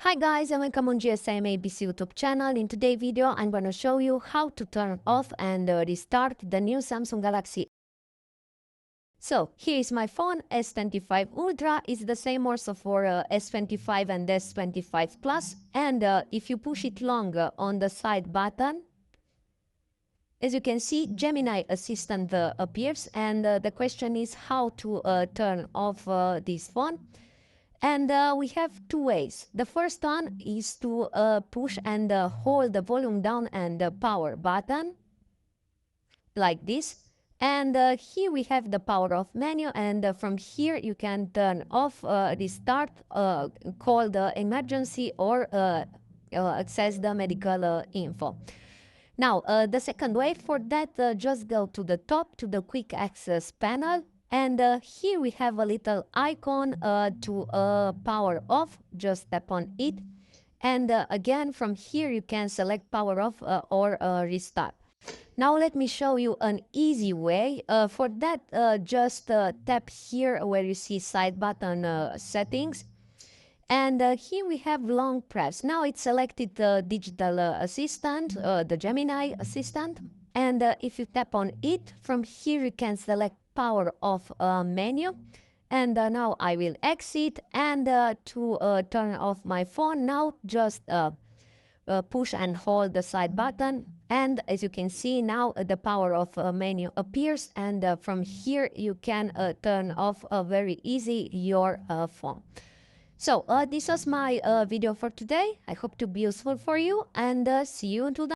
Hi guys and welcome on GSM ABC YouTube channel. In today's video I'm going to show you how to turn off and restart the new Samsung Galaxy. So here is my phone S25 Ultra. It's the same also for S25 and S25 Plus, and if you push it longer on the side button, as you can see, Gemini Assistant appears, and the question is how to turn off this phone. And we have two ways. The first one is to push and hold the volume down and the power button like this. And here we have the power off menu, and from here you can turn off, restart, call the emergency, or access the medical info. Now, the second way for that, just go to the top to the quick access panel, and here we have a little icon to power off. Just tap on it, and again from here you can select power off or restart. Now let me show you an easy way. For that, just tap here where you see side button settings. And here we have long press. Now it's selected the digital assistant, the Gemini assistant. And if you tap on it, from here you can select power off menu. And now I will exit, and to turn off my phone, now just push and hold the side button, and as you can see now the power off menu appears, and from here you can turn off very easy your phone. So this was my video for today. I hope to be useful for you, and see you until